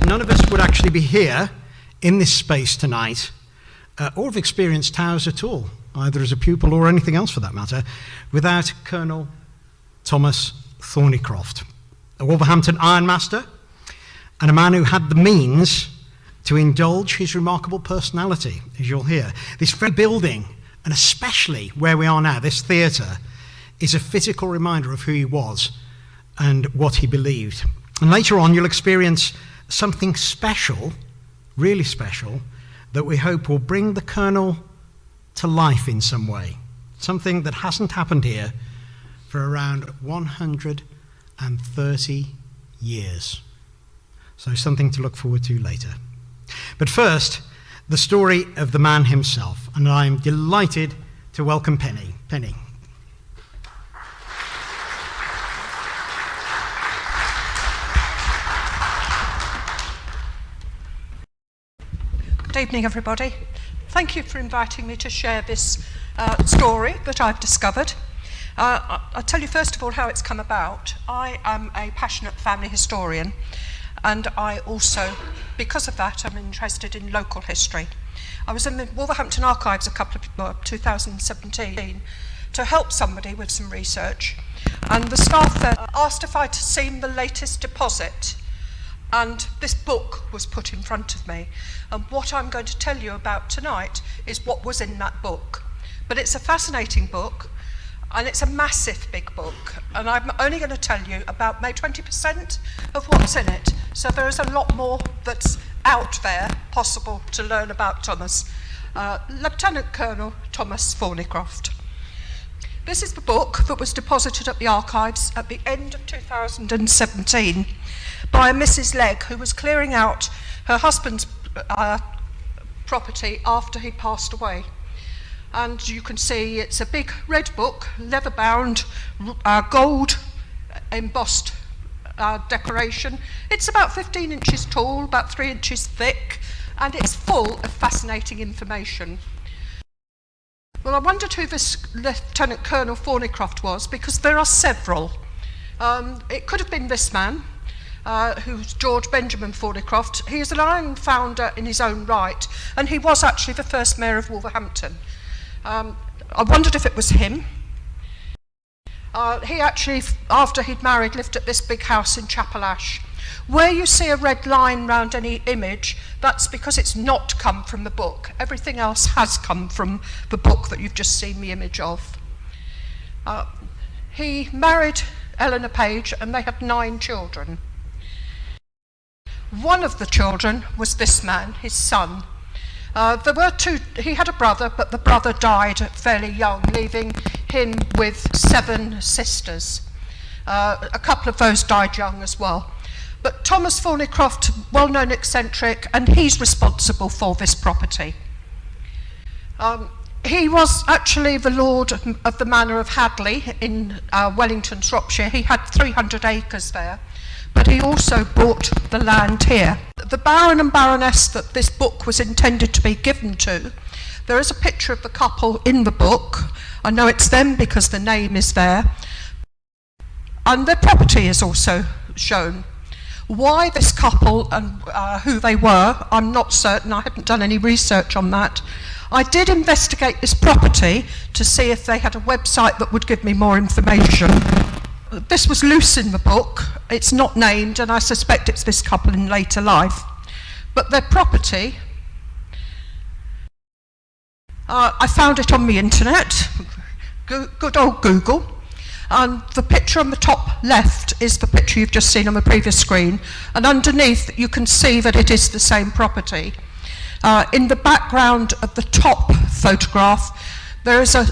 none of us would actually be here in this space tonight or have experienced Towers at all, either as a pupil or anything else for that matter, without Colonel Thomas Thorneycroft, a Wolverhampton ironmaster and a man who had the means to indulge his remarkable personality, as you'll hear. This very building, and especially where we are now, this theatre, is a physical reminder of who he was and what he believed. And later on, you'll experience something special, really special, that we hope will bring the Colonel to life in some way. Something that hasn't happened here for around 130 years. So something to look forward to later. But first, the story of the man himself, and I'm delighted to welcome Penny. Penny. Good evening, everybody. Thank you for inviting me to share this story that I've discovered. I'll tell you first of all how it's come about. I am a passionate family historian, and I also, because of that, I'm interested in local history. I was in the Wolverhampton Archives 2017 to help somebody with some research, and the staff there asked if I'd seen the latest deposit, and this book was put in front of me. And what I'm going to tell you about tonight is what was in that book. But it's a fascinating book, and it's a massive big book, and I'm only going to tell you about maybe 20% of what's in it. So there is a lot more that's out there possible to learn about Thomas. Lieutenant Colonel Thomas Thorneycroft. This is the book that was deposited at the archives at the end of 2017 by a Mrs. Legg, who was clearing out her husband's property after he passed away. And you can see it's a big red book, leather bound, gold embossed decoration. It's about 15 inches tall, about 3 inches thick, and it's full of fascinating information. Well, I wondered who this Lieutenant Colonel Thorneycroft was, because there are several. It could have been this man, who's George Benjamin Thorneycroft. He is an iron founder in his own right, and he was actually the first mayor of Wolverhampton. I wondered if it was him. He actually, after he'd married, lived at this big house in Chapel Ash. Where you see a red line round any image, that's because it's not come from the book. Everything else has come from the book that you've just seen the image of. He married Eleanor Page, and they had 9 children. One of the children was this man, his son. There were 2, he had a brother, but the brother died fairly young, leaving him with 7 sisters. A couple of those died young as well. But Thomas Thorneycroft, well-known eccentric, and he's responsible for this property. He was actually the lord of the manor of Hadley in Wellington, Shropshire. He had 300 acres there, but he also bought the land here. The Baron and Baroness that this book was intended to be given to, there is a picture of the couple in the book. I know it's them because the name is there. And their property is also shown. Why this couple and who they were, I'm not certain. I haven't done any research on that. I did investigate this property to see if they had a website that would give me more information. This was loose in the book. It's not named, and I suspect it's this couple in later life. But their property, I found it on the internet, good old Google, and the picture on the top left is the picture you've just seen on the previous screen, and underneath you can see that it is the same property. In the background of the top photograph, there is a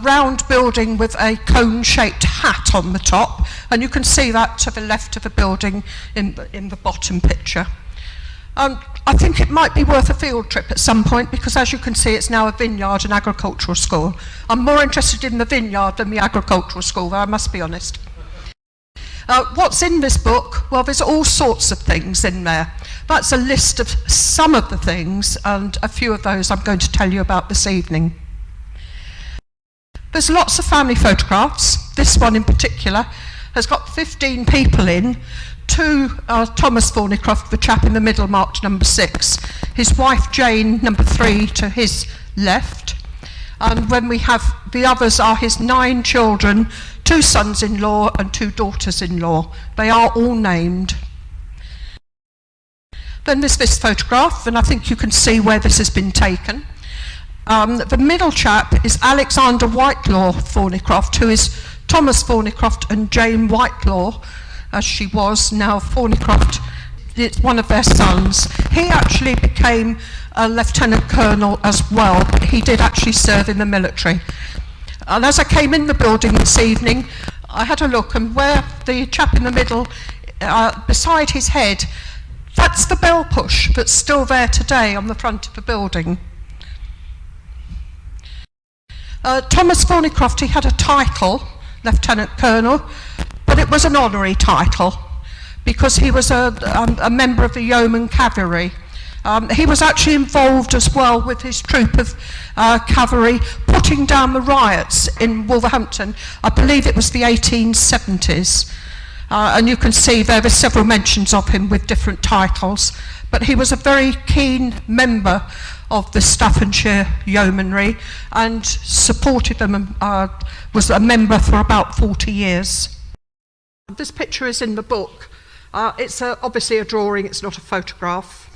round building with a cone-shaped hat on the top, and you can see that to the left of the building in the bottom picture. I think it might be worth a field trip at some point, because as you can see, it's now a vineyard and agricultural school. I'm more interested in the vineyard than the agricultural school, though, I must be honest. What's in this book? Well, there's all sorts of things in there. That's a list of some of the things, and a few of those I'm going to tell you about this evening. There's lots of family photographs. This one in particular has got 15 people in, to Thomas Thorneycroft, the chap in the middle, marked number 6. His wife Jane, number 3, to his left. And when we have the others are his 9 children, 2 sons-in-law and 2 daughters-in-law. They are all named. Then there's this photograph, and I think you can see where this has been taken. The middle chap is Alexander Whitelaw Thorneycroft, who is Thomas Thorneycroft and Jane Whitelaw, as she was, now Thorneycroft. It's one of their sons. He actually became a lieutenant colonel as well. He did actually serve in the military. And as I came in the building this evening, I had a look, and where the chap in the middle, beside his head, that's the bell push that's still there today on the front of the building. Thomas Thorneycroft, he had a title, Lieutenant Colonel, but it was an honorary title because he was a member of the Yeoman Cavalry. He was actually involved as well with his troop of cavalry putting down the riots in Wolverhampton. I believe it was the 1870s. And you can see there are several mentions of him with different titles. But he was a very keen member of the Staffordshire Yeomanry and supported them and was a member for about 40 years. This picture is in the book. It's obviously a drawing, it's not a photograph.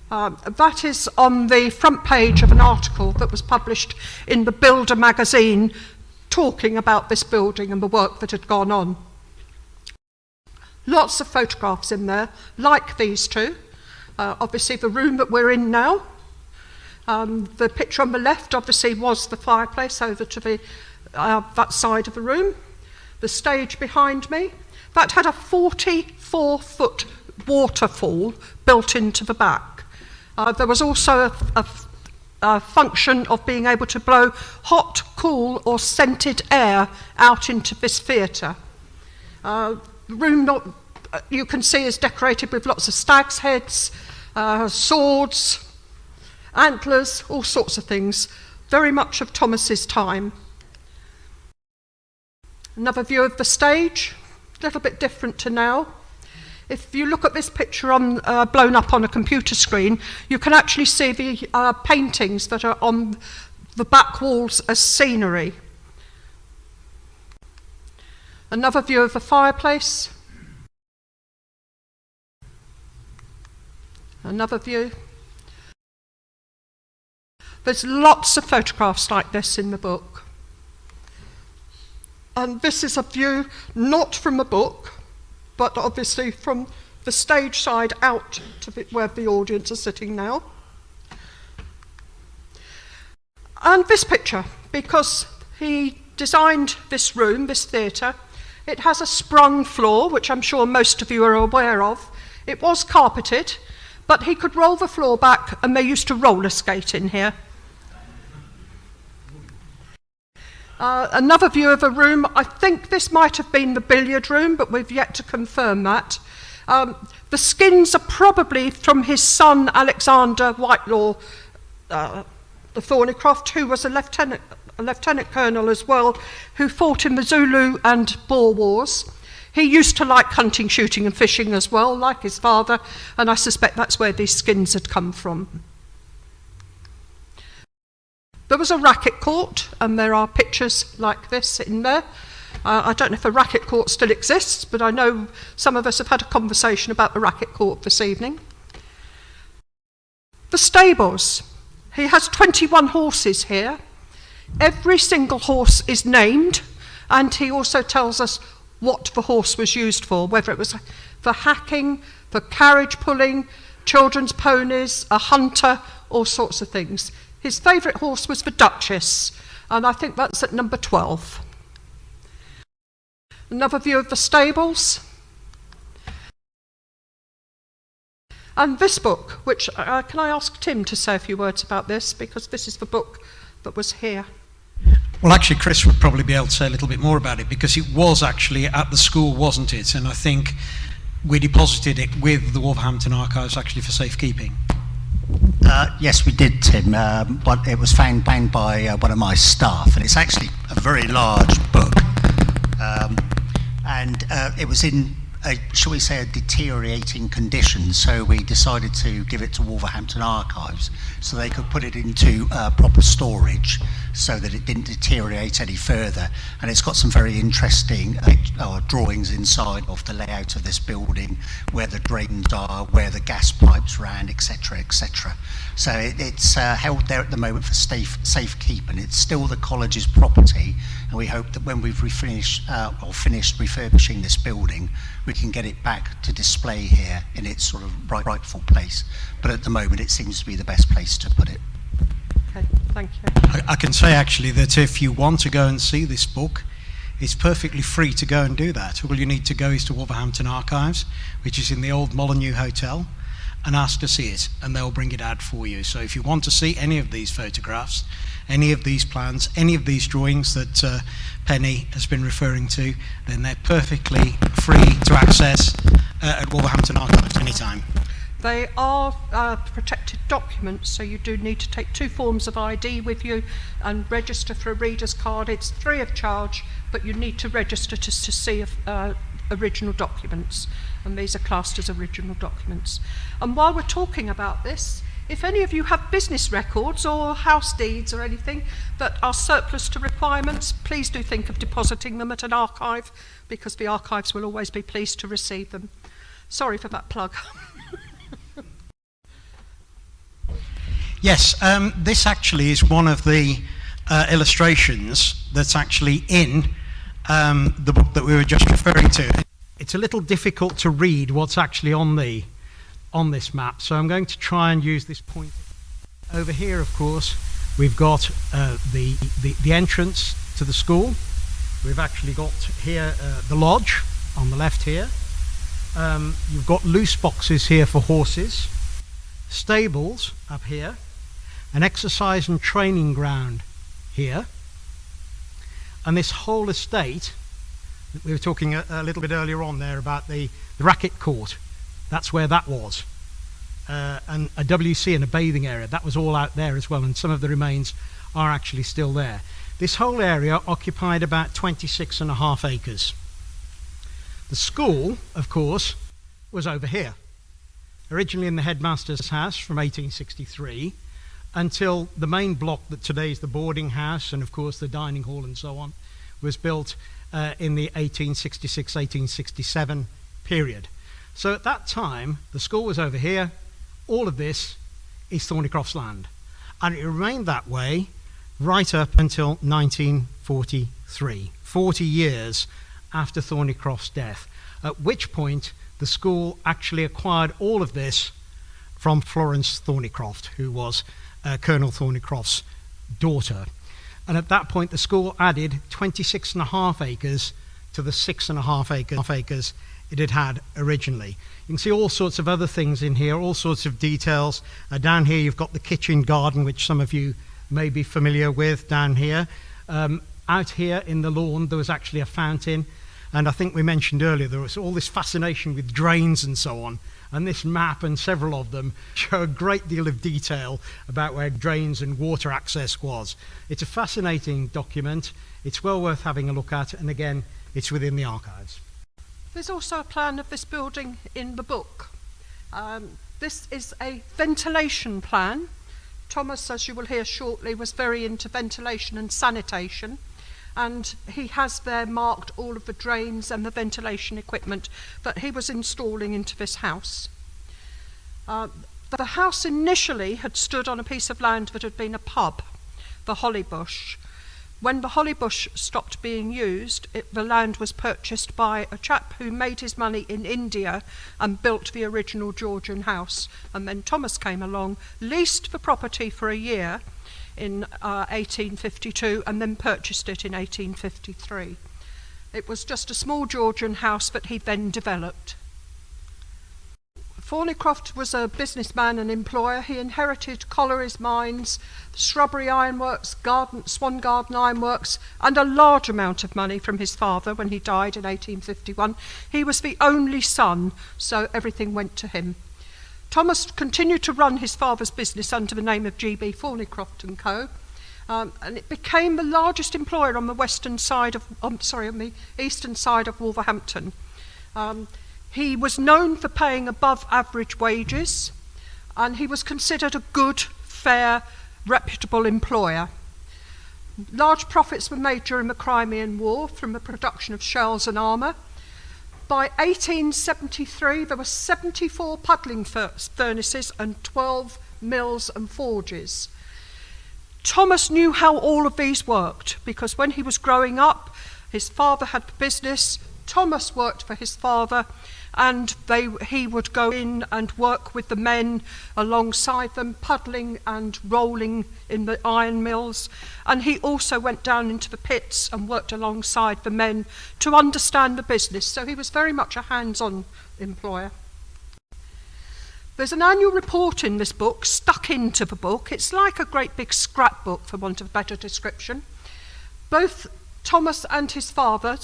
That is on the front page of an article that was published in the Builder magazine talking about this building and the work that had gone on. Lots of photographs in there, like these two. Obviously the room that we're in now. The picture on the left obviously was the fireplace over to the that side of the room. The stage behind me, that had a 44-foot waterfall built into the back. There was also a function of being able to blow hot, cool or scented air out into this theatre. The room, you can see, is decorated with lots of stag's heads, swords, antlers, all sorts of things, very much of Thomas's time. Another view of the stage, a little bit different to now. If you look at this picture on, blown up on a computer screen, you can actually see the paintings that are on the back walls as scenery. Another view of the fireplace. Another view. There's lots of photographs like this in the book. And this is a view not from a book, but obviously from the stage side out to where the audience are sitting now. And this picture, because he designed this room, this theatre, it has a sprung floor, which I'm sure most of you are aware of. It was carpeted, but he could roll the floor back, and they used to roller skate in here. Another view of a room, I think this might have been the billiard room, but we've yet to confirm that. The skins are probably from his son Alexander Whitelaw, the Thorneycroft, who was a lieutenant colonel as well, who fought in the Zulu and Boer Wars. He used to like hunting, shooting and fishing as well, like his father, and I suspect that's where these skins had come from. There was a racquet court, and there are pictures like this in there. I don't know if a racquet court still exists, but I know some of us have had a conversation about the racquet court this evening. The stables. He has 21 horses here. Every single horse is named, and he also tells us what the horse was used for, whether it was for hacking, for carriage pulling, children's ponies, a hunter, all sorts of things. His favourite horse was the Duchess, and I think that's at number 12. Another view of the stables. And this book, which, can I ask Tim to say a few words about this, because this is the book that was here. Well, actually, Chris would probably be able to say a little bit more about it, because it was actually at the school, wasn't it? And I think we deposited it with the Wolverhampton Archives actually for safekeeping. Yes, we did, Tim. But it was found by one of my staff, and it's actually a very large book. And it was in shall we say, a deteriorating condition. So we decided to give it to Wolverhampton Archives so they could put it into proper storage so that it didn't deteriorate any further. And it's got some very interesting drawings inside of the layout of this building, where the drains are, where the gas pipes ran, etc., etc. So it's held there at the moment for safekeeping. It's still the college's property, and we hope that when we've finished refurbishing this building, we can get it back to display here in its sort of rightful place. But at the moment, it seems to be the best place to put it. Okay, thank you. I can say actually that if you want to go and see this book, it's perfectly free to go and do that. All you need to go is to Wolverhampton Archives, which is in the old Molyneux Hotel, and ask to see it, and they'll bring it out for you. So if you want to see any of these photographs, any of these plans, any of these drawings that Penny has been referring to, then they're perfectly free to access at Wolverhampton Archives anytime. They are protected documents, so you do need to take 2 forms of ID with you and register for a reader's card. It's free of charge, but you need to register to see original documents, and these are classed as original documents. And while we're talking about this, if any of you have business records or house deeds or anything that are surplus to requirements, please do think of depositing them at an archive, because the archives will always be pleased to receive them. Sorry for that plug. Yes, this actually is one of the illustrations that's actually in the book that we were just referring to. It's a little difficult to read what's actually on this map, so I'm going to try and use this point. Over here, of course, we've got the entrance to the school. We've actually got here the lodge on the left here. You've got loose boxes here for horses, stables up here, an exercise and training ground here, and this whole estate, we were talking a little bit earlier on there about the racket court, that's where that was, and a WC and a bathing area, that was all out there as well, and some of the remains are actually still there. This whole area occupied about 26.5 acres. The school, of course, was over here, originally in the headmaster's house from 1863 until the main block that today is the boarding house and of course the dining hall and so on was built in the 1866-1867 period. So at that time the school was over here. All of this is Thorneycroft's land, and it remained that way right up until 1943, 40 years after Thorneycroft's death, at which point the school actually acquired all of this from Florence Thorneycroft, who was Colonel Thorneycroft's daughter. And at that point the school added 26.5 acres to the 6.5 acres it had had originally. You can see all sorts of other things in here, all sorts of details. Down here you've got the kitchen garden, which some of you may be familiar with down here. Out here in the lawn there was actually a fountain, and I think we mentioned earlier there was all this fascination with drains and so on, and this map and several of them show a great deal of detail about where drains and water access was. It's a fascinating document, it's well worth having a look at, and again it's within the archives. There's also a plan of this building in the book. This is a ventilation plan. Thomas, as you will hear shortly, was very into ventilation and sanitation, and he has there marked all of the drains and the ventilation equipment that he was installing into this house. The house initially had stood on a piece of land that had been a pub, the Hollybush. When the Hollybush stopped being used, the land was purchased by a chap who made his money in India and built the original Georgian house. And then Thomas came along, leased the property for a year in 1852, and then purchased it in 1853. It was just a small Georgian house that he then developed. Thorneycroft was a businessman and employer. He inherited collieries mines, shrubbery ironworks, Swan Garden ironworks, and a large amount of money from his father when he died in 1851. He was the only son, so everything went to him. Thomas continued to run his father's business under the name of G.B. Thorneycroft and Co. And it became the largest employer on the on the eastern side of Wolverhampton. He was known for paying above average wages, and he was considered a good, fair, reputable employer. Large profits were made during the Crimean War from the production of shells and armour. By 1873, there were 74 puddling furnaces and 12 mills and forges. Thomas knew how all of these worked, because when he was growing up, his father had the business, Thomas worked for his father, and he would go in and work with the men alongside them, puddling and rolling in the iron mills. And he also went down into the pits and worked alongside the men to understand the business. So he was very much a hands-on employer. There's an annual report in this book, stuck into the book. It's like a great big scrapbook, for want of a better description. Both Thomas and his father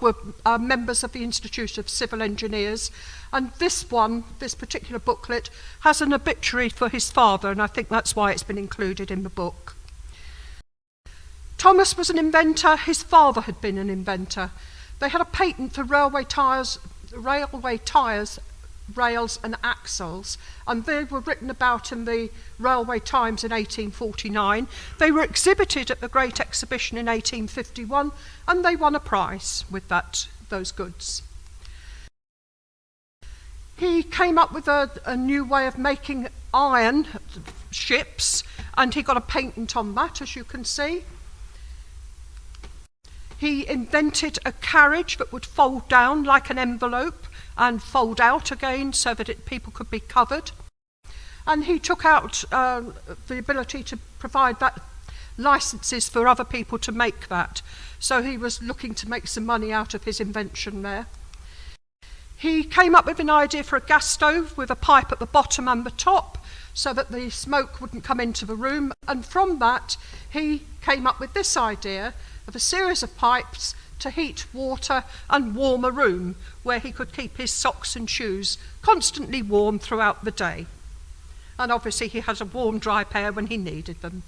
were members of the Institute of Civil Engineers, and this particular booklet, has an obituary for his father, and I think that's why it's been included in the book. Thomas was an inventor, his father had been an inventor. They had a patent for railway tyres, rails and axles, and they were written about in the Railway Times in 1849. They were exhibited at the Great Exhibition in 1851, and they won a prize with those goods. He came up with a new way of making iron ships, and he got a patent on that, as you can see. He invented a carriage that would fold down like an envelope and fold out again so that people could be covered. And he took out the ability to provide that licenses for other people to make that. So he was looking to make some money out of his invention there. He came up with an idea for a gas stove with a pipe at the bottom and the top so that the smoke wouldn't come into the room. And from that, he came up with this idea of a series of pipes to heat water and warm a room where he could keep his socks and shoes constantly warm throughout the day. And obviously he had a warm, dry pair when he needed them.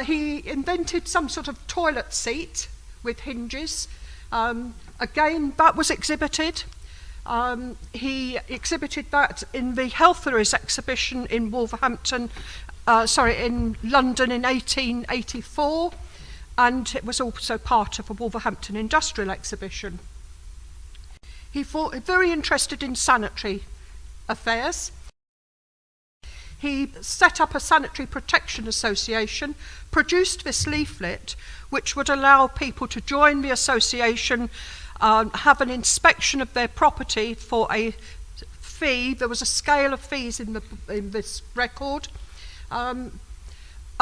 He invented some sort of toilet seat with hinges. Again, that was exhibited. He exhibited that in the Healtheries exhibition in Wolverhampton, in London in 1884. And it was also part of a Wolverhampton industrial exhibition. He was very interested in sanitary affairs. He set up a Sanitary Protection Association, produced this leaflet, which would allow people to join the association, have an inspection of their property for a fee. There was a scale of fees in this record.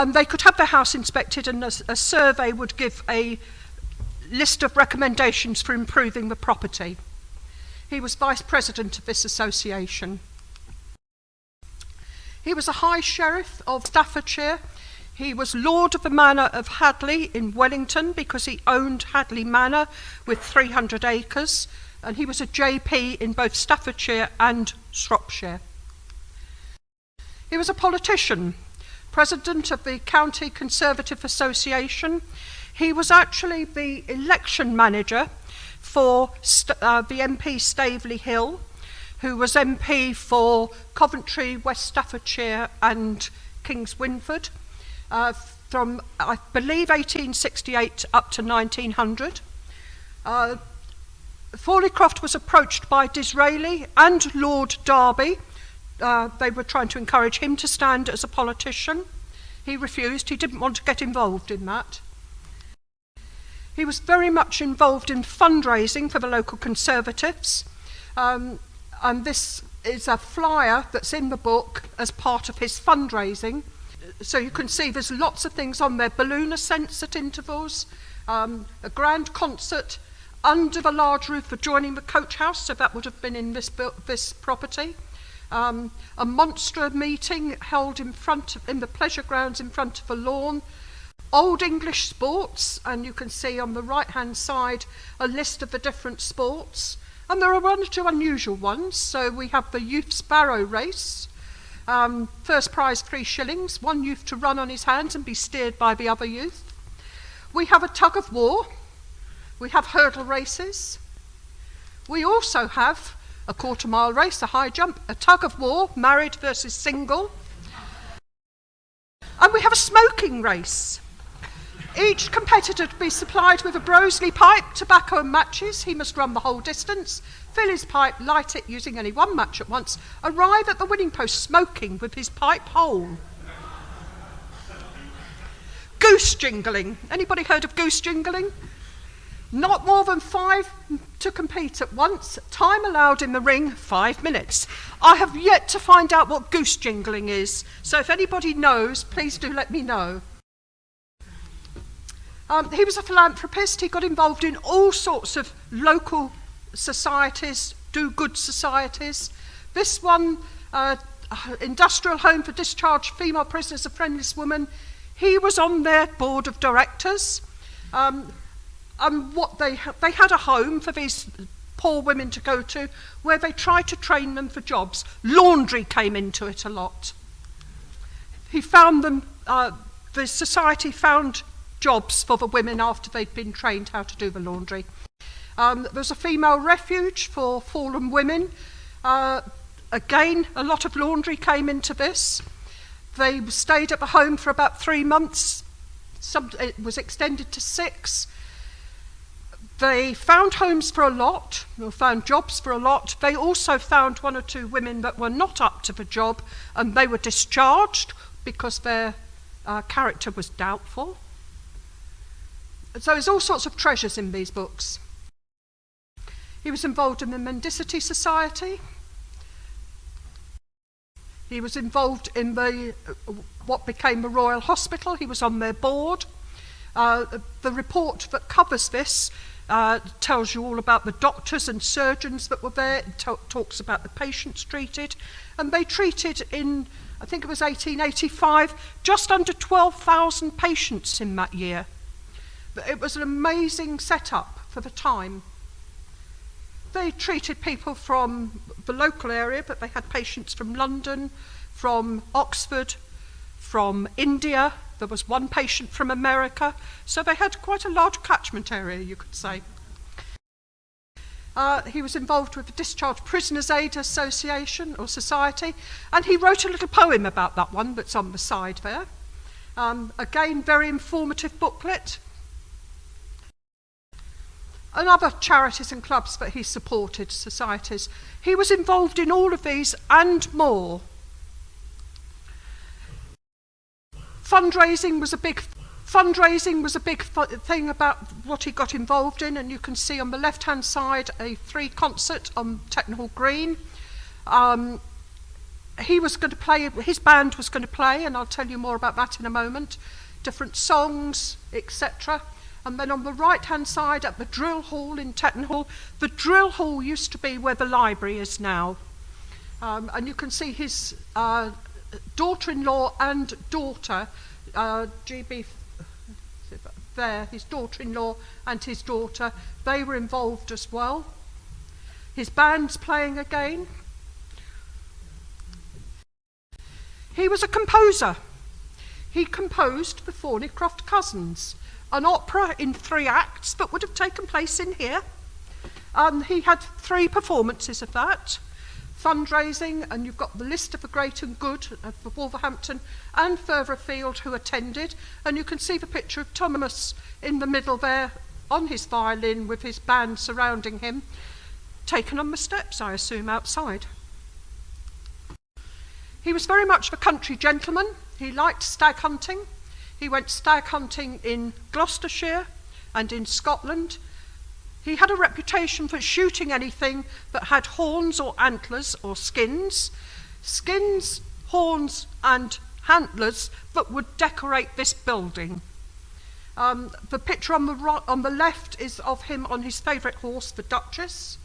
And they could have their house inspected, and a survey would give a list of recommendations for improving the property. He was vice president of this association. He was a High Sheriff of Staffordshire. He was Lord of the Manor of Hadley in Wellington because he owned Hadley Manor with 300 acres, and he was a JP in both Staffordshire and Shropshire. He was a politician. President of the County Conservative Association. He was actually the election manager for the MP Staveley Hill, who was MP for Coventry, West Staffordshire and Kings Winford from, I believe, 1868 up to 1900. Thorneycroft was approached by Disraeli and Lord Derby. They were trying to encourage him to stand as a politician. He refused. He didn't want to get involved in that. He was very much involved in fundraising for the local Conservatives. And this is a flyer that's in the book as part of his fundraising. So you can see there's lots of things on there. Balloon ascents at intervals, a grand concert under the large roof adjoining the coach house, so that would have been in this property. A monster meeting held in the pleasure grounds in front of a lawn. Old English sports, and you can see on the right hand side a list of the different sports. And there are one or two unusual ones. So we have the youth sparrow race. First prize 3 shillings, one youth to run on his hands and be steered by the other youth. We have a tug of war. We have hurdle races. We also have a quarter-mile race, a high jump, a tug-of-war, married versus single. And we have a smoking race. Each competitor to be supplied with a Broseley pipe, tobacco and matches. He must run the whole distance, fill his pipe, light it using only one match at once, arrive at the winning post smoking with his pipe whole. Goose jingling. Anybody heard of goose jingling? Not more than 5 to compete at once. Time allowed in the ring, 5 minutes. I have yet to find out what goose jingling is, so if anybody knows, please do let me know. He was a philanthropist. He got involved in all sorts of local societies, do-good societies. This one, industrial home for discharged female prisoners, a friendless woman. He was on their board of directors. And what they had a home for these poor women to go to, where they tried to train them for jobs. Laundry came into it a lot. He found them. The society found jobs for the women after they'd been trained how to do the laundry. There's a female refuge for fallen women. Again, a lot of laundry came into this. They stayed at the home for about 3 months. It was extended to 6. They found homes for a lot, or found jobs for a lot. They also found 1 or 2 women that were not up to the job, and they were discharged because their character was doubtful. So there's all sorts of treasures in these books. He was involved in the Mendicity Society. He was involved in what became the Royal Hospital. He was on their board. The report that covers this tells you all about the doctors and surgeons that were there. It talks about the patients treated. And they treated in, I think it was 1885, just under 12,000 patients in that year. It was an amazing setup for the time. They treated people from the local area, but they had patients from London, from Oxford, from India. There was 1 patient from America. So they had quite a large catchment area, you could say. He was involved with the Discharged Prisoners Aid Association or Society, and he wrote a little poem about that one that's on the side there. Again, very informative booklet. And other charities and clubs that he supported, societies. He was involved in all of these and more. Fundraising was a big thing about what he got involved in, and you can see on the left-hand side a 3 concert on Tettenhall Green. He was going to play, his band was going to play, and I'll tell you more about that in a moment. Different songs, etc. And then on the right-hand side at the drill hall in Tettenhall, the drill hall used to be where the library is now. And you can see his daughter-in-law and daughter, GB there, his daughter-in-law and his daughter, they were involved as well. His band's playing again. He was a composer. He composed the Thorneycroft Cousins, an opera in 3 acts that would have taken place in here. He had 3 performances of that. Fundraising, and you've got the list of the great and good for Wolverhampton and further afield who attended, and you can see the picture of Thomas in the middle there on his violin with his band surrounding him, taken on the steps, I assume, outside. He was very much the country gentleman. He liked stag hunting. He went stag hunting in Gloucestershire and in Scotland. He had a reputation for shooting anything that had horns or antlers or skins. Skins, horns and antlers that would decorate this building. The picture on the left is of him on his favourite horse, the Duchess.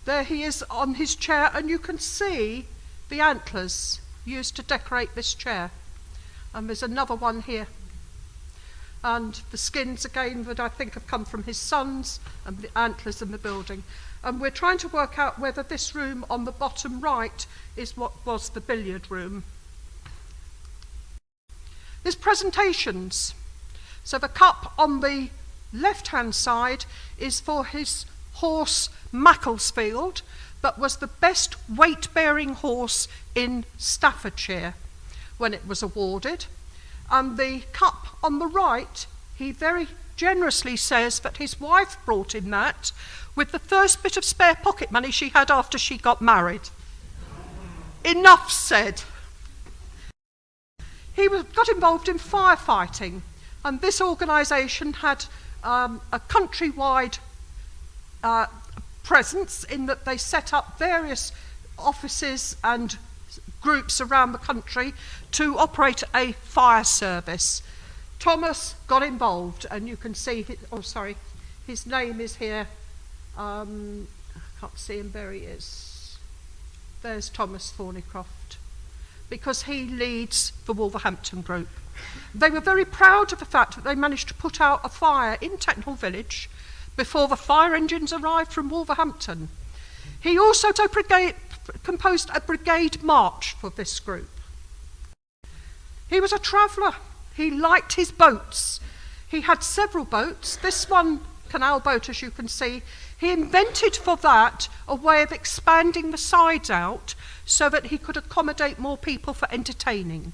There he is on his chair, and you can see the antlers used to decorate this chair. And there's another one here. And the skins again that I think have come from his sons, and the antlers in the building. And we're trying to work out whether this room on the bottom right is what was the billiard room. There's presentations. So the cup on the left-hand side is for his horse Macclesfield, but was the best weight-bearing horse in Staffordshire when it was awarded. And the cup on the right, he very generously says that his wife brought him that with the first bit of spare pocket money she had after she got married. Enough said. He got involved in firefighting, and this organisation had a countrywide presence in that they set up various offices and groups around the country to operate a fire service. Thomas got involved, and you can see, his name is here. I can't see him, there he is. There's Thomas Thorneycroft, because he leads the Wolverhampton group. They were very proud of the fact that they managed to put out a fire in Tettenhall village before the fire engines arrived from Wolverhampton. He also composed a brigade march for this group. He was a traveller. He liked his boats. He had several boats. This one, canal boat, as you can see, he invented for that a way of expanding the sides out so that he could accommodate more people for entertaining.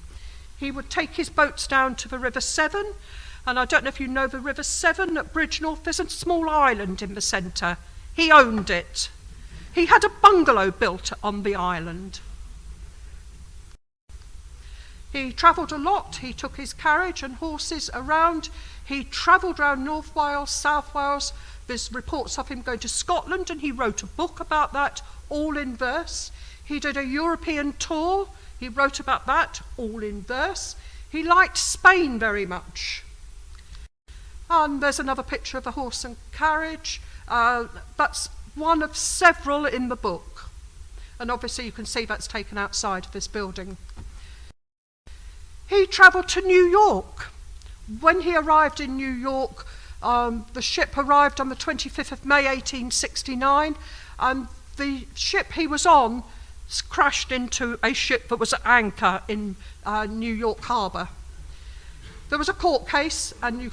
He would take his boats down to the River Severn, and I don't know if you know the River Severn at Bridgnorth, there's a small island in the centre. He owned it. He had a bungalow built on the island. He travelled a lot. He took his carriage and horses around. He travelled around North Wales, South Wales. There's reports of him going to Scotland, and he wrote a book about that, all in verse. He did a European tour. He wrote about that, all in verse. He liked Spain very much. And there's another picture of a horse and carriage. That's one of several in the book. And obviously you can see that's taken outside of this building. He travelled to New York. When he arrived in New York, the ship arrived on the 25th of May 1869, and the ship he was on crashed into a ship that was at anchor in New York Harbour. There was a court case, and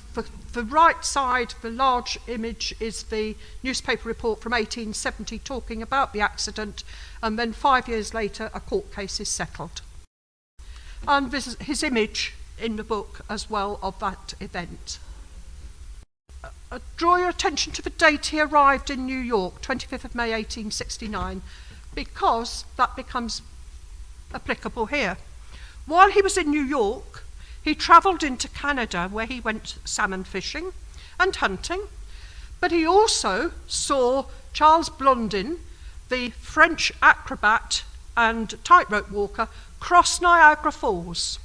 the right side, the large image, is the newspaper report from 1870 talking about the accident, and then 5 years later a court case is settled. And this is his image in the book as well of that event. Draw your attention to the date he arrived in New York, 25th of May 1869, because that becomes applicable here. While he was in New York, he travelled into Canada, where he went salmon fishing and hunting, but he also saw Charles Blondin, the French acrobat and tightrope walker, cross Niagara Falls.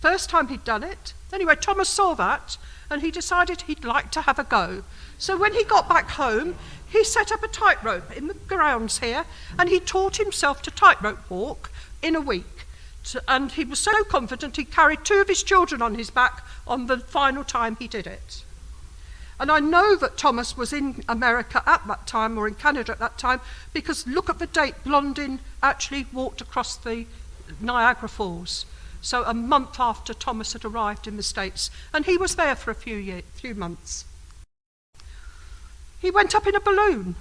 First time he'd done it. Anyway, Thomas saw that, and he decided he'd like to have a go. So when he got back home, he set up a tightrope in the grounds here, and he taught himself to tightrope walk in a week. And he was so confident he carried 2 of his children on his back on the final time he did it. And I know that Thomas was in America at that time, or in Canada at that time, because look at the date. Blondin actually walked across the Niagara Falls. So a month after Thomas had arrived in the States, and he was there for a few months. He went up in a balloon.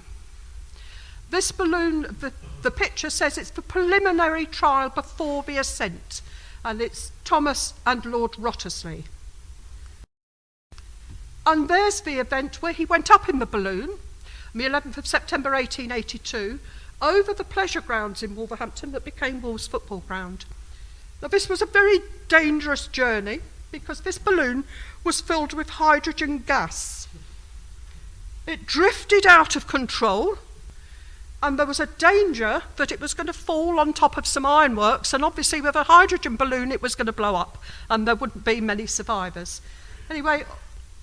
This balloon, the picture says it's the preliminary trial before the ascent, and it's Thomas and Lord Wriothesley. And there's the event where he went up in the balloon, on the 11th of September 1882, over the pleasure grounds in Wolverhampton that became Wolves football ground. Now this was a very dangerous journey because this balloon was filled with hydrogen gas. It drifted out of control, and there was a danger that it was going to fall on top of some ironworks, and obviously with a hydrogen balloon it was going to blow up and there wouldn't be many survivors. Anyway,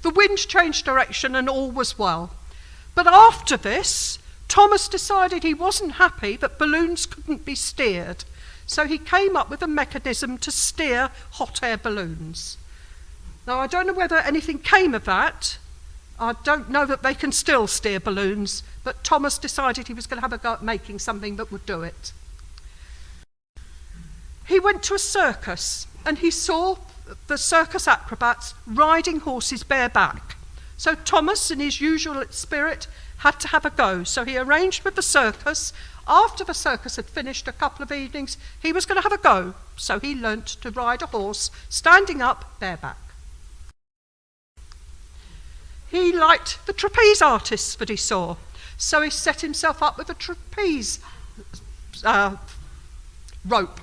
the wind changed direction and all was well. But after this, Thomas decided he wasn't happy that balloons couldn't be steered, so he came up with a mechanism to steer hot air balloons. Now I don't know whether anything came of that. I don't know that they can still steer balloons, but Thomas decided he was going to have a go at making something that would do it. He went to a circus and he saw the circus acrobats riding horses bareback. So Thomas, in his usual spirit, had to have a go. So he arranged with the circus. After the circus had finished a couple of evenings, he was going to have a go. So he learnt to ride a horse, standing up, bareback. He liked the trapeze artists that he saw. So he set himself up with a trapeze rope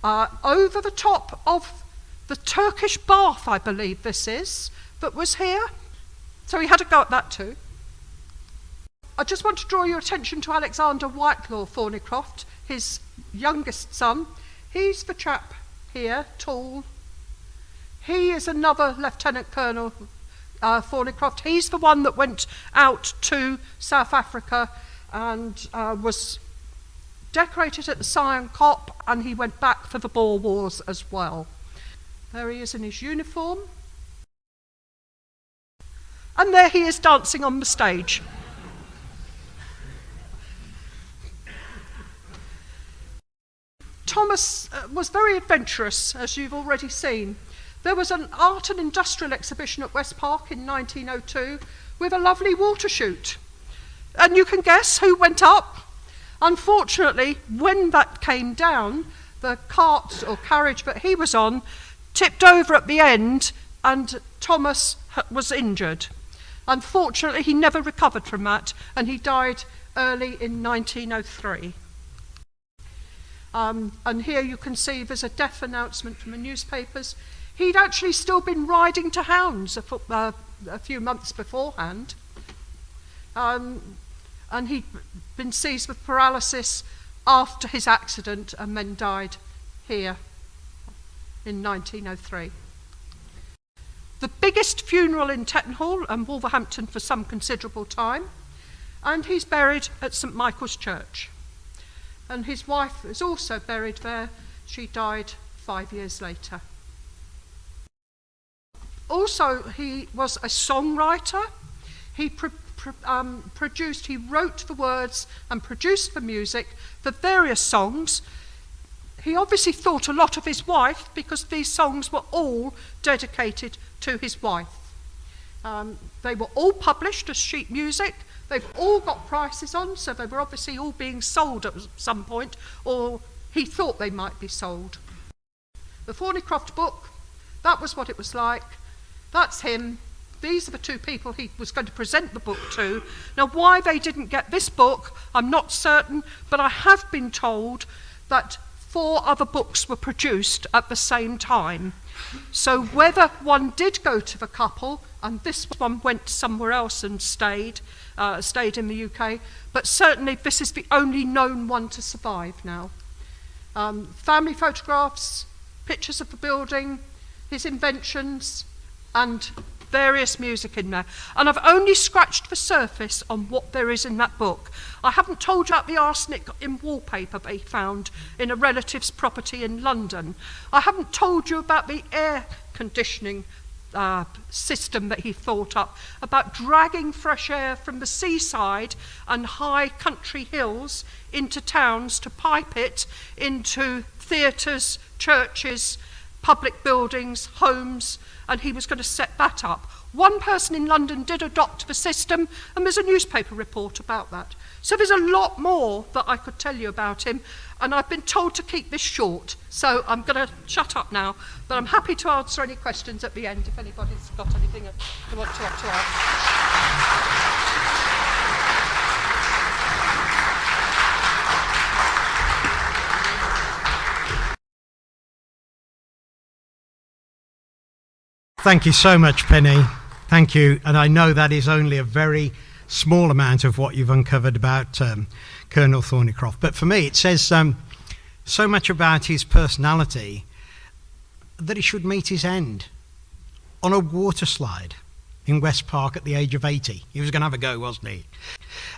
over the top of the Turkish bath, I believe this is, that was here. So he had a go at that too. I just want to draw your attention to Alexander Whitelaw Thorneycroft, his youngest son. He's the chap here, tall. He is another Lieutenant Colonel Thorneycroft. He's the one that went out to South Africa and was decorated at the Sion Cop, and he went back for the Boer Wars as well. There he is in his uniform. And there he is dancing on the stage. Thomas was very adventurous, as you've already seen. There was an art and industrial exhibition at West Park in 1902 with a lovely water chute. And you can guess who went up? Unfortunately, when that came down, the cart or carriage that he was on tipped over at the end, and Thomas was injured. Unfortunately, he never recovered from that, and he died early in 1903. And here you can see there's a death announcement from the newspapers. He'd actually still been riding to hounds a few months beforehand. And he'd been seized with paralysis after his accident and then died here in 1903. The biggest funeral in Tettenhall and Wolverhampton for some considerable time, and he's buried at St Michael's Church. And his wife is also buried there. She died 5 years later. Also, he was a songwriter. He he wrote the words and produced the music for various songs. He obviously thought a lot of his wife, because these songs were all dedicated to his wife. They were all published as sheet music. They've all got prices on, so they were obviously all being sold at some point, or he thought they might be sold. The Thorneycroft book, that was what it was like. That's him. These are the two people he was going to present the book to. Now, why they didn't get this book, I'm not certain, but I have been told that 4 other books were produced at the same time. So whether one did go to the couple, and this one went somewhere else and stayed in the UK, but certainly this is the only known one to survive now. Family photographs, pictures of the building, his inventions, and various music in there. And I've only scratched the surface on what there is in that book. I haven't told you about the arsenic in wallpaper that he found in a relative's property in London. I haven't told you about the air conditioning system that he thought up, about dragging fresh air from the seaside and high country hills into towns to pipe it into theatres, churches, public buildings, homes, and he was going to set that up. One person in London did adopt the system, and there's a newspaper report about that. So there's a lot more that I could tell you about him, and I've been told to keep this short, so I'm going to shut up now, but I'm happy to answer any questions at the end if anybody's got anything they want to ask. Thank you so much, Penny. Thank you. And I know that is only a very small amount of what you've uncovered about Colonel Thorneycroft. But for me, it says so much about his personality that he should meet his end on a water slide in West Park at the age of 80. He was going to have a go, wasn't he?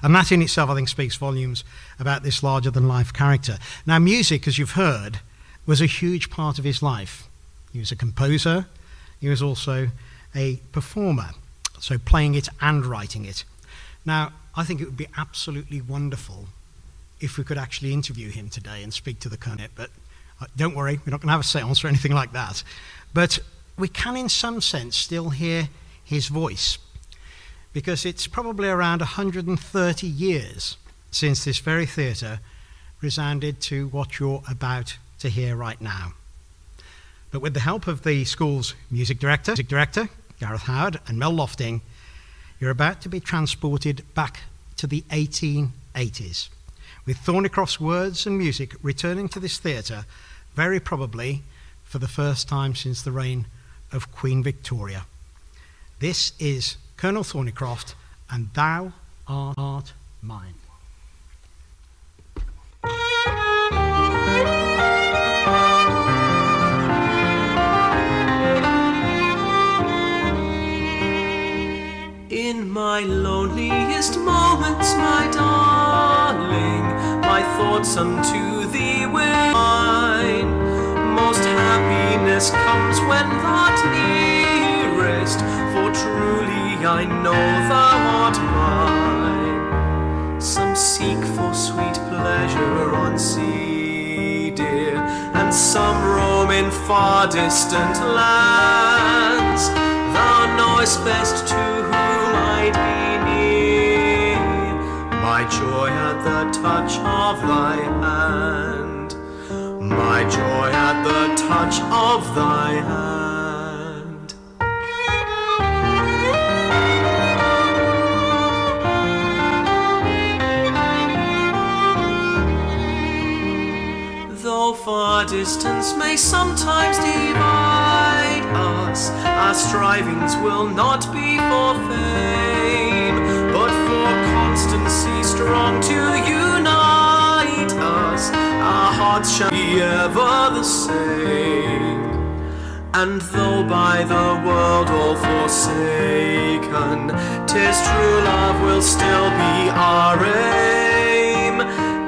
And that in itself, I think, speaks volumes about this larger-than-life character. Now, music, as you've heard, was a huge part of his life. He was a composer. He was also a performer, so playing it and writing it. Now, I think it would be absolutely wonderful if we could actually interview him today and speak to the Colonel, but don't worry, we're not going to have a séance or anything like that. But we can, in some sense, still hear his voice. because it's probably around 130 years since this very theatre resounded to what you're about to hear right now. But with the help of the school's music director, Gareth Howard, and Mel Lofting, you're about to be transported back to the 1880s, with Thorneycroft's words and music returning to this theatre, very probably for the first time since the reign of Queen Victoria. This is Colonel Thorneycroft, and Thou Art Mine. In my loneliest moments, my darling, my thoughts unto thee will mine. Most happiness comes when thou'rt nearest, for truly I know thou art mine. Some seek for sweet pleasure on sea, dear, and some roam in far distant lands. Thou knowest best to whom I'd be near, my joy at the touch of thy hand, my joy at the touch of thy hand. Though far distance may sometimes divide us, our strivings will not be for fame, but for constancy strong to unite us. Our hearts shall be ever the same. And though by the world all forsaken, 'tis true love will still be our aim,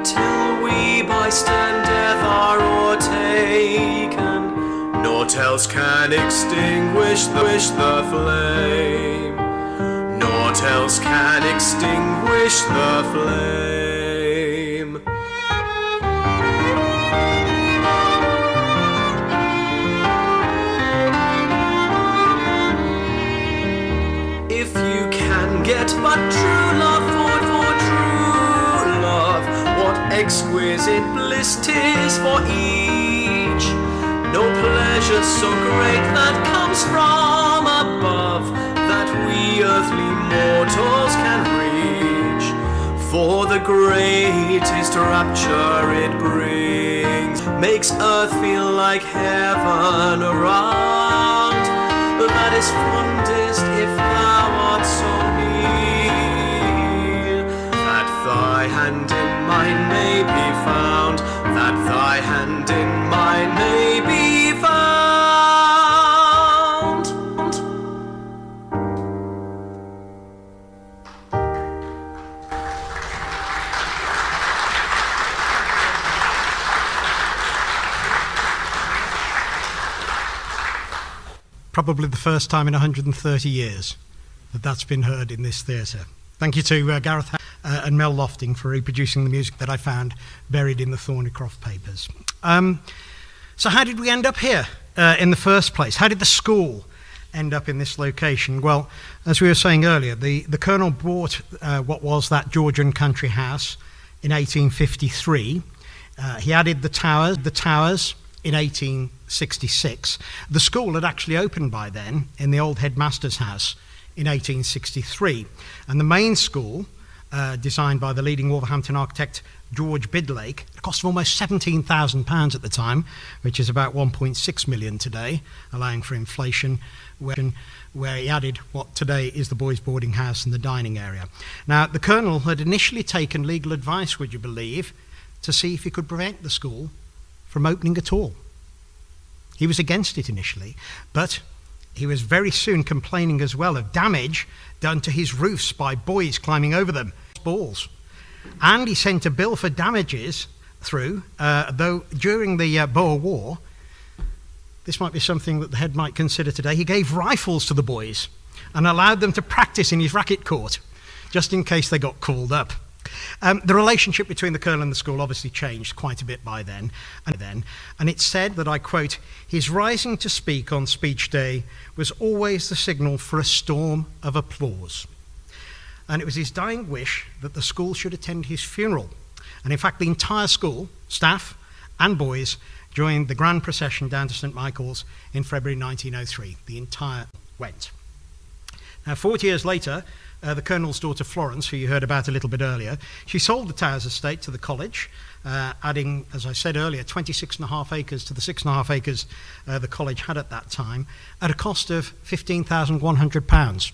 till we by stern death are o'ertaken. Naught else can extinguish the flame. Naught else can extinguish the flame. If you can get but true love for true love, what exquisite bliss 'tis for each. No pleasure so great that comes from above, that we earthly mortals can reach. For the greatest rapture it brings, makes earth feel like heaven around. That is fondest if thou art so near, that thy hand in mine may be found, that thy hand in mine may be found. Probably the first time in 130 years that that's been heard in this theatre. Thank you to Gareth and Mel Lofting for reproducing the music that I found buried in the Thorneycroft papers. So how did we end up here in the first place? How did the school end up in this location? Well, as we were saying earlier, the Colonel bought what was that Georgian country house in 1853. He added the towers in 1866. The school had actually opened by then in the old headmaster's house in 1863. And the main school, designed by the leading Wolverhampton architect George Bidlake, at a cost of almost £17,000 at the time, which is about 1.6 million today, allowing for inflation, where he added what today is the boys' boarding house and the dining area. Now, the Colonel had initially taken legal advice, would you believe, to see if he could prevent the school from opening at all. He was against it initially, but he was very soon complaining as well of damage done to his roofs by boys climbing over them, balls. And he sent a bill for damages through, though during the Boer War, this might be something that the head might consider today, he gave rifles to the boys and allowed them to practice in his racket court, just in case they got called up. The relationship between the Colonel and the school obviously changed quite a bit by then, and it's said that, I quote, "His rising to speak on speech day was always the signal for a storm of applause. and it was his dying wish that the school should attend his funeral. And in fact, the entire school, staff and boys, joined the grand procession down to St Michael's in February 1903. The entire went. Now, 40 years later, the Colonel's daughter Florence, who you heard about a little bit earlier, she sold the Towers estate to the college, adding, as I said earlier, 26.5 acres to the 6.5 acres the college had at that time, at a cost of £15,100.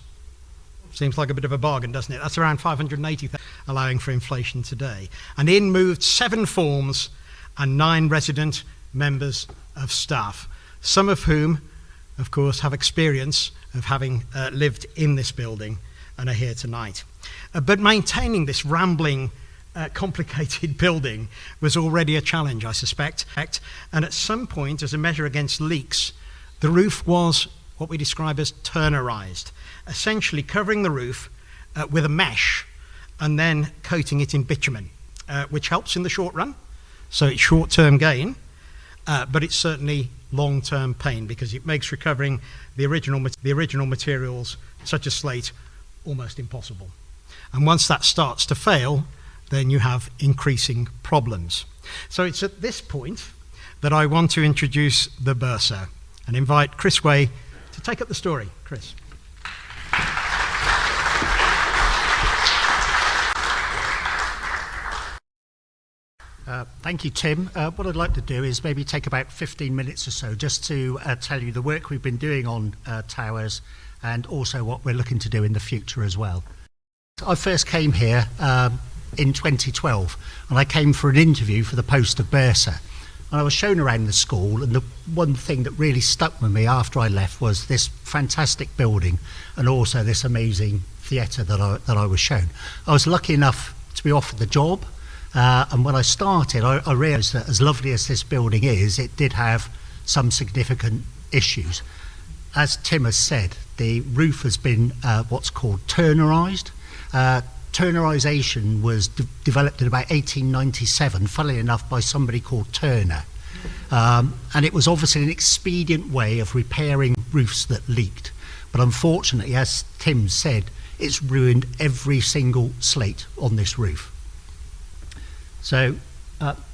Seems like a bit of a bargain, doesn't it? That's around 580,000, allowing for inflation today. And in moved 7 forms and 9 resident members of staff, some of whom, of course, have experience of having lived in this building and are here tonight. But maintaining this rambling, complicated building was already a challenge, I suspect. And at some point, as a measure against leaks, the roof was what we describe as turnerized, essentially covering the roof with a mesh and then coating it in bitumen, which helps in the short run. So it's short-term gain, but it's certainly long-term pain because it makes recovering the original materials, such as slate, almost impossible. And once that starts to fail, then you have increasing problems. So it's at this point that I want to introduce the bursar and invite Chris Way to take up the story. Chris. Thank you, Tim. What I'd like to do is maybe take about 15 minutes or so just to tell you the work we've been doing on Towers and also what we're looking to do in the future as well. I first came here in 2012 and I came for an interview for the post of bursar. And I was shown around the school, and the one thing that really stuck with me after I left was this fantastic building and also this amazing theatre that I was shown. I was lucky enough to be offered the job. And when I started, I realised that as lovely as this building is, it did have some significant issues. As Tim has said, the roof has been what's called turnerised. Turnerisation was developed in about 1897, funnily enough, by somebody called Turner. And it was obviously an expedient way of repairing roofs that leaked. But unfortunately, as Tim said, it's ruined every single slate on this roof. So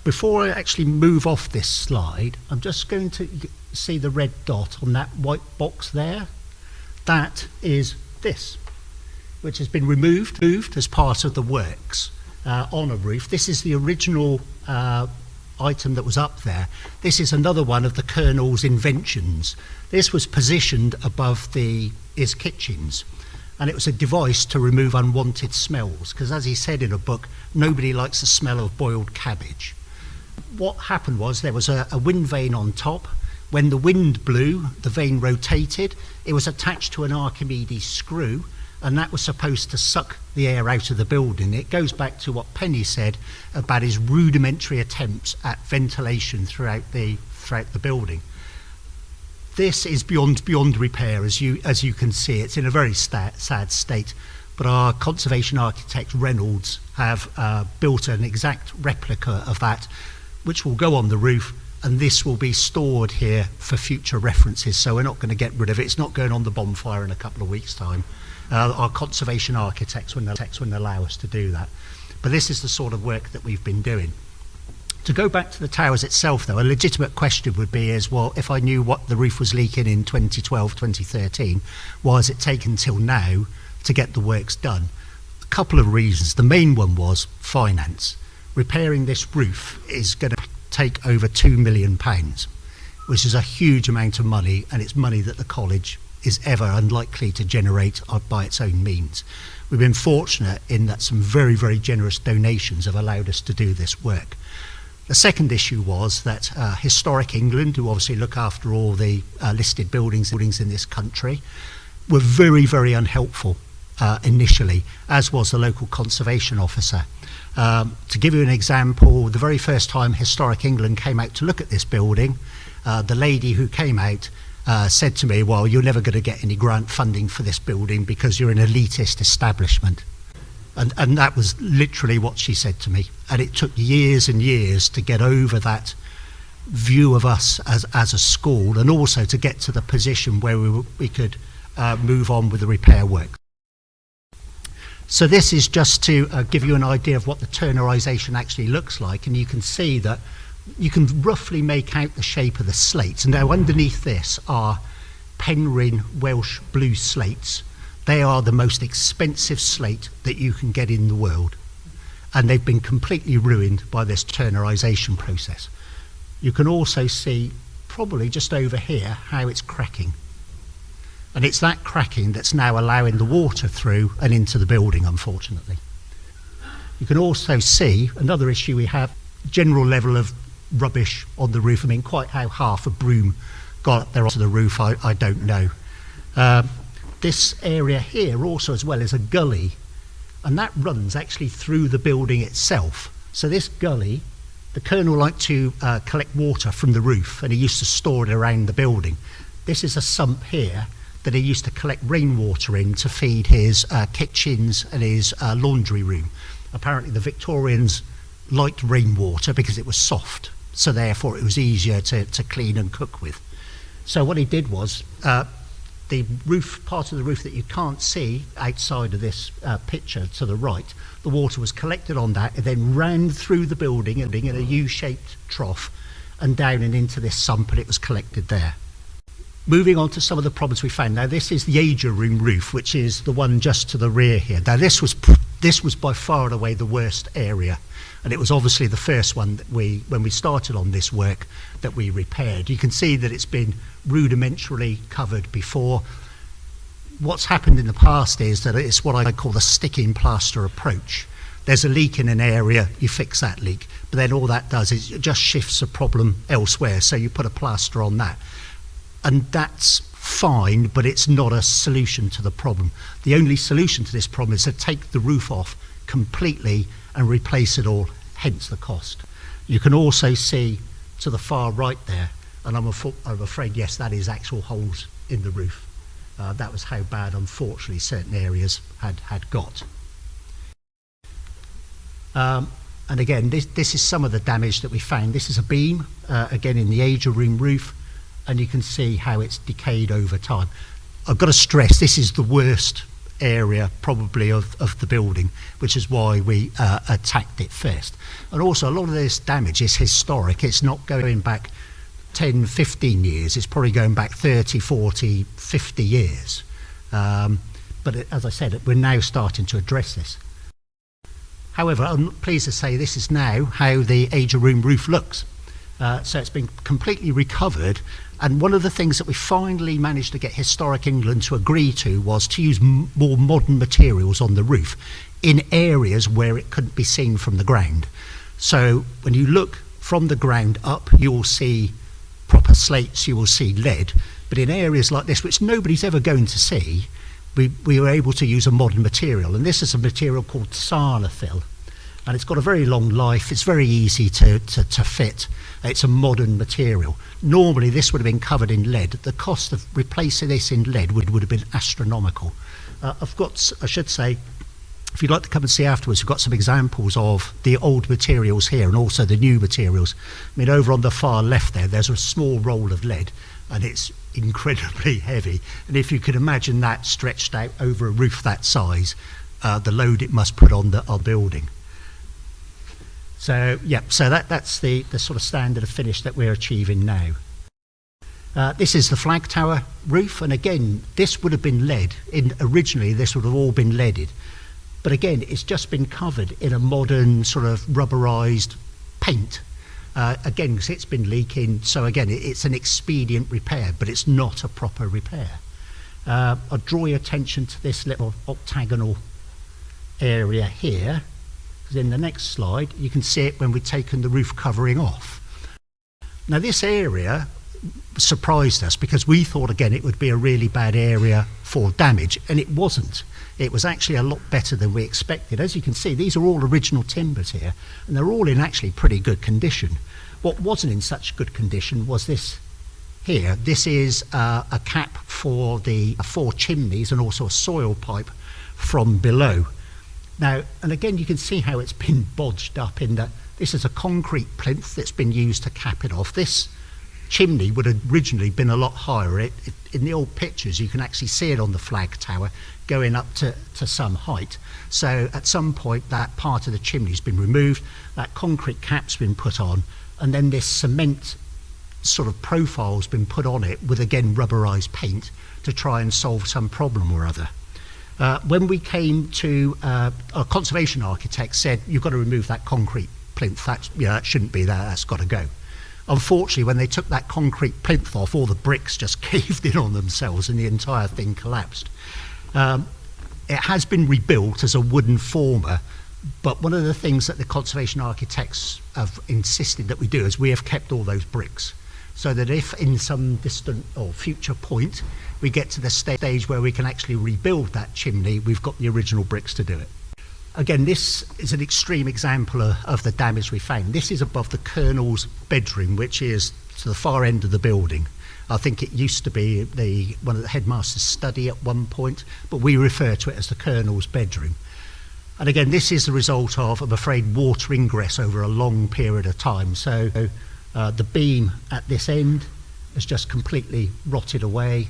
before I actually move off this slide, I'm just going to see the red dot on that white box there. That is this, which has been removed as part of the works on a roof. This is the original item that was up there. This is another one of the Colonel's inventions. This was positioned above his kitchens. And it was a device to remove unwanted smells, because as he said in a book, nobody likes the smell of boiled cabbage. What happened was there was a wind vane on top. When the wind blew, the vane rotated. It was attached to an Archimedes screw, and that was supposed to suck the air out of the building. It goes back to what Penny said about his rudimentary attempts at ventilation throughout the building. This is beyond repair, as you can see. It's in a very sad state, but our conservation architect Reynolds have built an exact replica of that, which will go on the roof, and this will be stored here for future references. So we're not going to get rid of it. It's not going on the bonfire in a couple of weeks' time. Our conservation architects wouldn't allow us to do that. But this is the sort of work that we've been doing. To go back to the towers itself, though, a legitimate question would be well, if I knew what the roof was leaking in 2012, 2013, why has it taken till now to get the works done? A couple of reasons. The main one was finance. Repairing this roof is going to take over £2 million, which is a huge amount of money, and it's money that the college is ever unlikely to generate by its own means. We've been fortunate in that some very, very generous donations have allowed us to do this work. The second issue was that Historic England, who obviously look after all the listed buildings in this country, were very, very unhelpful initially, as was the local conservation officer. To give you an example, the very first time Historic England came out to look at this building, the lady who came out said to me, well, you're never going to get any grant funding for this building because you're an elitist establishment. And that was literally what she said to me. And it took years and years to get over that view of us as a school, and also to get to the position where we could move on with the repair work. So this is just to give you an idea of what the turnerisation actually looks like, and you can see that you can roughly make out the shape of the slates. And now underneath this are Penryn Welsh blue slates. They are the most expensive slate that you can get in the world, and they've been completely ruined by this turnerisation process. You can also see, probably just over here, how it's cracking. And it's that cracking that's now allowing the water through and into the building, unfortunately. You can also see another issue we have, general level of rubbish on the roof. I mean, quite how half a broom got up there onto the roof, I don't know. This area here also as well is a gully, and that runs actually through the building itself. So this gully, the Colonel liked to collect water from the roof, and he used to store it around the building. This is a sump here that he used to collect rainwater in to feed his kitchens and his laundry room. Apparently the Victorians liked rainwater because it was soft, so therefore it was easier to clean and cook with. So what he did was, the roof, part of the roof that you can't see outside of this picture to the right, the water was collected on that and then ran through the building in a U-shaped trough and down and into this sump, and it was collected there. Moving on to some of the problems we found. Now this is the Ager room roof, which is the one just to the rear here. Now this was by far and away the worst area, and it was obviously the first one that when we started on this work, that we repaired. You can see that it's been rudimentarily covered before. What's happened in the past is that it's what I call the sticking plaster approach. There's a leak in an area, you fix that leak, but then all that does is it just shifts the problem elsewhere, so you put a plaster on that. And that's fine, but it's not a solution to the problem. The only solution to this problem is to take the roof off completely and replace it all, hence the cost. You can also see to the far right there, and I'm afraid, yes, that is actual holes in the roof. That was how bad, unfortunately, certain areas had got. And again, this is some of the damage that we found. This is a beam, again in the Ager room roof, and you can see how it's decayed over time. I've got to stress, this is the worst area probably of the building, which is why we attacked it first. And also a lot of this damage is historic. It's not going back 10, 15 years. It's probably going back 30, 40, 50 years. But as I said, we're now starting to address this. However, I'm pleased to say this is now how the Ager room roof looks. So it's been completely recovered, and one of the things that we finally managed to get Historic England to agree to was to use more modern materials on the roof in areas where it couldn't be seen from the ground. So when you look from the ground up, you will see proper slates, you will see lead, but in areas like this, which nobody's ever going to see, we were able to use a modern material, and this is a material called Sarnafil. And it's got a very long life, it's very easy to fit, it's a modern material. Normally this would have been covered in lead. The cost of replacing this in lead would have been astronomical. I've got, I should say, if you'd like to come and see afterwards, we've got some examples of the old materials here and also the new materials. I mean, over on the far left there's a small roll of lead, and it's incredibly heavy. And if you could imagine that stretched out over a roof that size, the load it must put on the building. So yeah, so that's the sort of standard of finish that we're achieving now. This is the flag tower roof, and again, this would have been lead. Originally, this would have all been leaded. But again, it's just been covered in a modern sort of rubberized paint. Again, because it's been leaking, so again, it's an expedient repair, but it's not a proper repair. I'll draw your attention to this little octagonal area here. In the next slide, you can see it when we've taken the roof covering off. Now this area surprised us because we thought again it would be a really bad area for damage, and it wasn't. It was actually a lot better than we expected. As you can see, these are all original timbers here, and they're all in actually pretty good condition. What wasn't in such good condition was this here. This is a cap for the 4 chimneys and also a soil pipe from below. Now, and again, you can see how it's been bodged up in that this is a concrete plinth that's been used to cap it off. This chimney would have originally been a lot higher. In the old pictures, you can actually see it on the flag tower going up to some height. So at some point, that part of the chimney's been removed, that concrete cap's been put on, and then this cement sort of profile's been put on it with, again, rubberized paint to try and solve some problem or other. When we came to, our conservation architect said, you've got to remove that concrete plinth. That shouldn't be there, that's got to go. Unfortunately, when they took that concrete plinth off, all the bricks just caved in on themselves and the entire thing collapsed. It has been rebuilt as a wooden former, but one of the things that the conservation architects have insisted that we do is we have kept all those bricks, so that if in some distant or future point we get to the stage where we can actually rebuild that chimney, we've got the original bricks to do it. Again, this is an extreme example of the damage we found. This is above the Colonel's bedroom, which is to the far end of the building. I think it used to be one of the headmaster's study at one point, but we refer to it as the Colonel's bedroom. And again, this is the result of, I'm afraid, water ingress over a long period of time. So the beam at this end has just completely rotted away.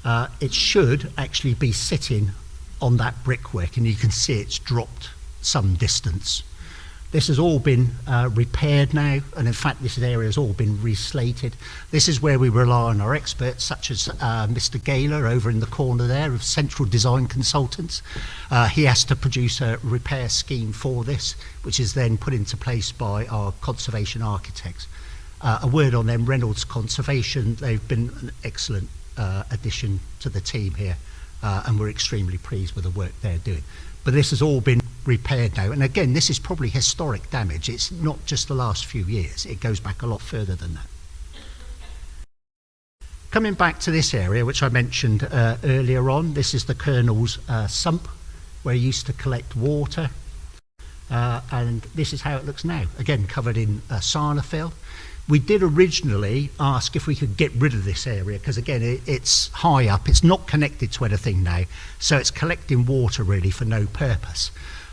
It should actually be sitting on that brickwork, and you can see it's dropped some distance. This has all been repaired now, and in fact this area has all been reslated. This is where we rely on our experts, such as Mr. Gaylor over in the corner there of Central Design Consultants. He has to produce a repair scheme for this, which is then put into place by our conservation architects. A word on them, Reynolds Conservation, they've been an excellent addition to the team here, and we're extremely pleased with the work they're doing. But this has all been repaired now, and again, this is probably historic damage. It's not just the last few years, it goes back a lot further than that. Coming back to this area, which I mentioned earlier on, this is the Colonel's sump, where he used to collect water, and this is how it looks now, again covered in sarnafill. We did originally ask if we could get rid of this area, because again, it's high up, it's not connected to anything now, so it's collecting water really for no purpose.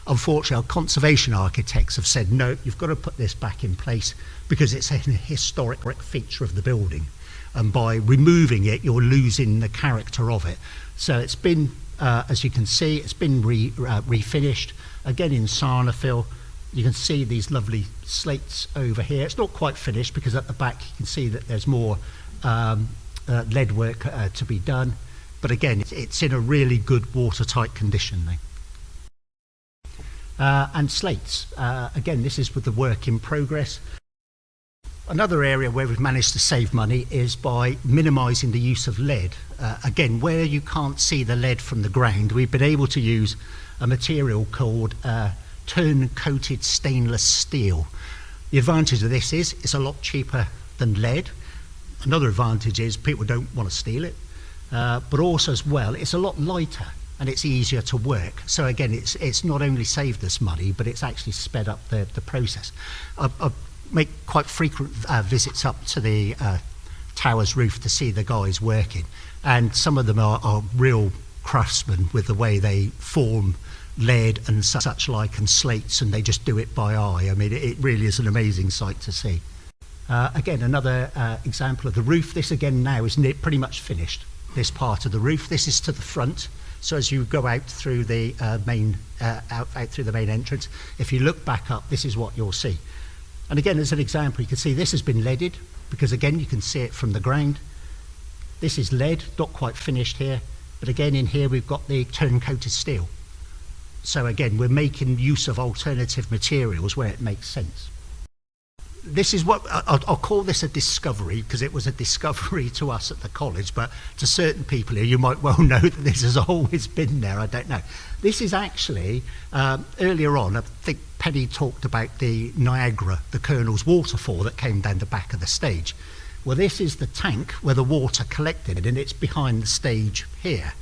Unfortunately, our conservation architects have said, no, you've got to put this back in place because it's a historic feature of the building. And by removing it, you're losing the character of it. So it's been, as you can see, it's been refinished, again in sarnafill. You can see these lovely slates over here. It's not quite finished because at the back you can see that there's more lead work to be done. But again, it's in a really good watertight condition now. And slates. Again, this is with the work in progress. Another area where we've managed to save money is by minimising the use of lead. Again, where you can't see the lead from the ground, we've been able to use a material called turn-coated stainless steel. The advantage of this is it's a lot cheaper than lead. Another advantage is people don't want to steal it, but also as well, it's a lot lighter and it's easier to work. So again, it's not only saved us money, but it's actually sped up the process. I make quite frequent visits up to the tower's roof to see the guys working, and some of them are real craftsmen with the way they form lead and such like and slates, and they just do it by eye. I mean, it really is an amazing sight to see. Again, another example of the roof. This again now is pretty much finished, this part of the roof. This is to the front, so as you go out through the main entrance, if you look back up, this is what you'll see. And again, as an example, you can see this has been leaded, because again you can see it from the ground. This is lead, not quite finished here, but again in here we've got the turn-coated steel. So again, we're making use of alternative materials where it makes sense. This is what, I'll call this a discovery, because it was a discovery to us at the college, but to certain people here, you might well know that this has always been there, I don't know. This is actually, earlier on, I think Penny talked about the Niagara, the Colonel's waterfall that came down the back of the stage. Well, this is the tank where the water collected, and it's behind the stage here.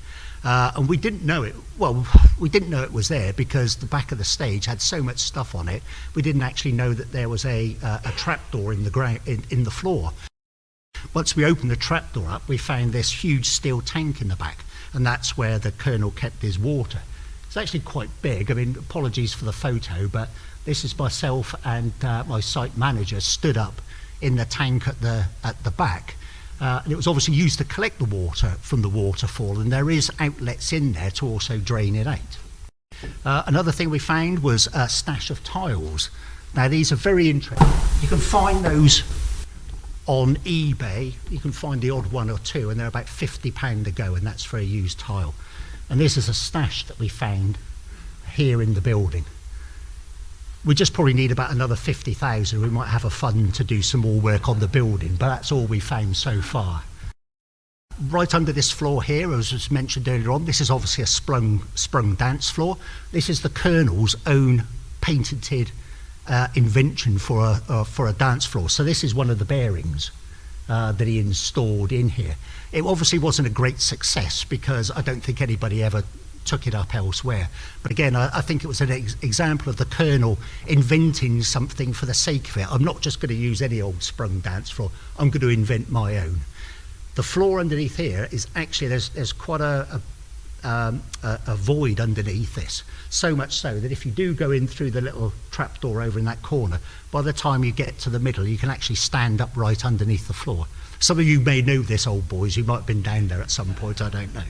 And we didn't know it, well, we didn't know it was there because the back of the stage had so much stuff on it, we didn't actually know that there was a trapdoor in the ground, in the floor. Once we opened the trapdoor up, we found this huge steel tank in the back, and that's where the Colonel kept his water. It's actually quite big. I mean, apologies for the photo, but this is myself and my site manager stood up in the tank at the back. And it was obviously used to collect the water from the waterfall, and there is outlets in there to also drain it out. Another thing we found was a stash of tiles. Now these are very interesting. You can find those on eBay. You can find the odd one or two, and they're about £50 a go, and that's for a used tile. And this is a stash that we found here in the building. We just probably need about another 50,000. We might have a fund to do some more work on the building, but that's all we found so far. Right under this floor here, as was mentioned earlier on, this is obviously a sprung dance floor. This is the Colonel's own patented invention for a dance floor. So this is one of the bearings that he installed in here. It obviously wasn't a great success because I don't think anybody ever took it up elsewhere. But again, I think it was an example of the Colonel inventing something for the sake of it. I'm not just going to use any old sprung dance floor. I'm going to invent my own. The floor underneath here is actually, there's quite a void underneath this. So much so that if you do go in through the little trapdoor over in that corner, by the time you get to the middle, you can actually stand up right underneath the floor. Some of you may know this, old boys. You might have been down there at some point, I don't know.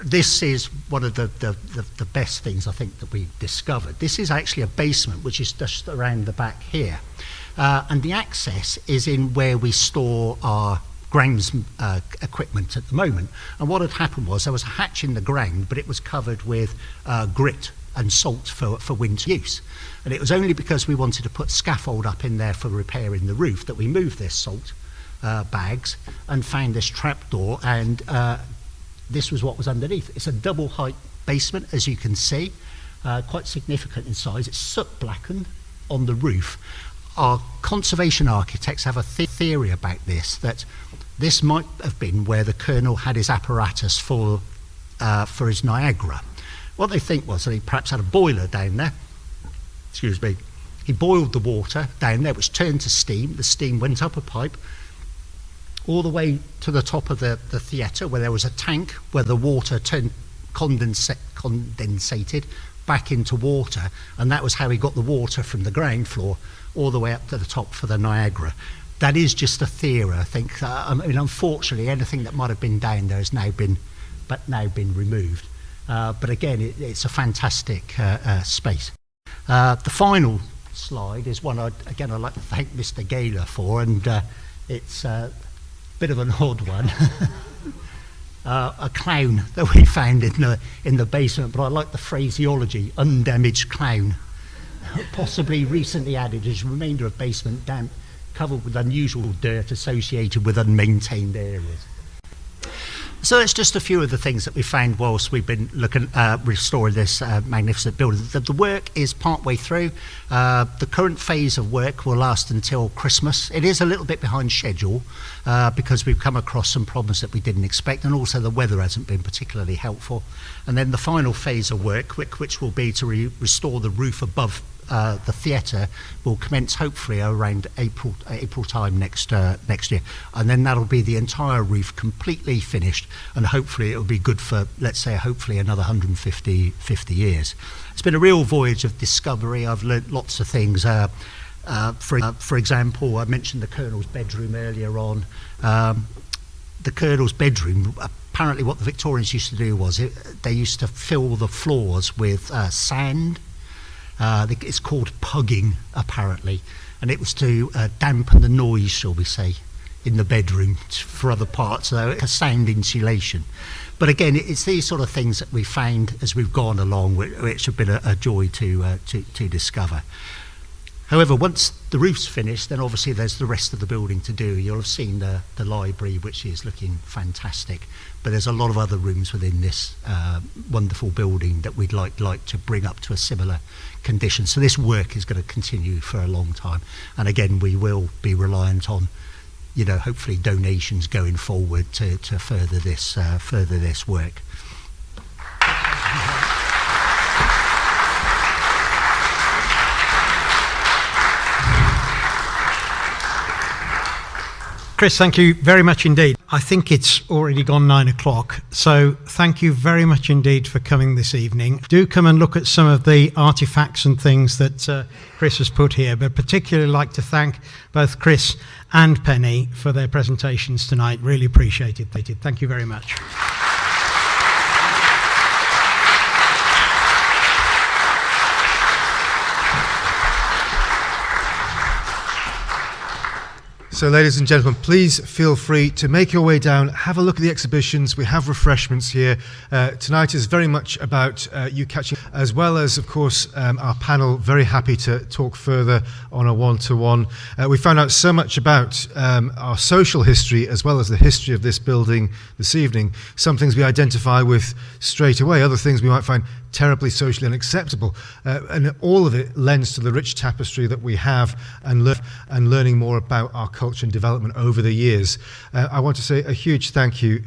This is one of the best things I think that we discovered. This is actually a basement which is just around the back here. And the access is in where we store our grounds equipment at the moment. And what had happened was there was a hatch in the ground, but it was covered with grit and salt for winter use. And it was only because we wanted to put scaffold up in there for repairing the roof that we moved this salt bags and found this trapdoor, and this was what was underneath. It's a double height basement, as you can see, quite significant in size. It's soot blackened on the roof. Our conservation architects have a theory about this, that this might have been where the Colonel had his apparatus for his Niagara. What they think was that he perhaps had a boiler down there. Excuse me. He boiled the water down there, which turned to steam. The steam went up a pipe all the way to the top of the theatre, where there was a tank where the water turned condensated back into water, and that was how he got the water from the ground floor all the way up to the top for the Niagara. That is just a theory, I think. I mean, unfortunately, anything that might have been down there has now been removed. But again, it's a fantastic space. The final slide is one I'd like to thank Mr. Gaylor for, and it's a bit of an odd one. A clown that we found in the basement, but I like the phraseology, undamaged clown. Possibly recently added as remainder of basement damp, covered with unusual dirt associated with unmaintained areas. So that's just a few of the things that we found whilst we've been looking restoring this magnificent building. The work is partway through. The current phase of work will last until Christmas. It is a little bit behind schedule because we've come across some problems that we didn't expect, and also the weather hasn't been particularly helpful. And then the final phase of work, which will be to restore the roof above the theatre, will commence hopefully around April time next year, and then that'll be the entire roof completely finished, and hopefully it'll be good for, let's say, hopefully another 150 years. It's been a real voyage of discovery. I've learnt lots of things. For example, I mentioned the Colonel's bedroom earlier on. The Colonel's bedroom, apparently what the Victorians used to do was they used to fill the floors with sand. It's called pugging, apparently, and it was to dampen the noise, shall we say, in the bedroom for other parts, so a sound insulation. But again, it's these sort of things that we found as we've gone along, which have been a joy to discover. However, once the roof's finished, then obviously there's the rest of the building to do. You'll have seen the library, which is looking fantastic, but there's a lot of other rooms within this wonderful building that we'd like to bring up to a similar condition. So this work is going to continue for a long time, and again, we will be reliant on, hopefully donations going forward to further this work. Chris, thank you very much indeed. I think it's already gone 9 o'clock, so thank you very much indeed for coming this evening. Do come and look at some of the artefacts and things that Chris has put here, but particularly like to thank both Chris and Penny for their presentations tonight. Really appreciate it. Thank you very much. So, ladies and gentlemen, please feel free to make your way down, have a look at the exhibitions. We have refreshments here. Tonight is very much about you catching, as well as, of course, our panel, very happy to talk further on a one-to-one. We found out so much about our social history, as well as the history of this building this evening. Some things we identify with straight away, other things we might find terribly socially unacceptable, and all of it lends to the rich tapestry that we have and learning more about our culture and development over the years. I want to say a huge thank you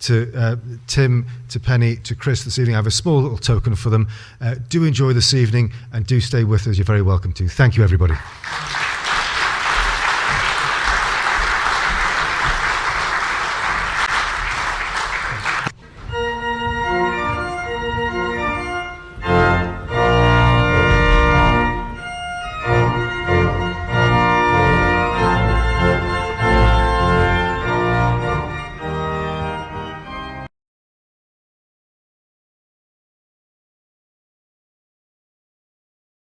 to Tim, to Penny, to Chris this evening. I have a small little token for them. Do enjoy this evening and do stay with us. You're very welcome to. Thank you, everybody.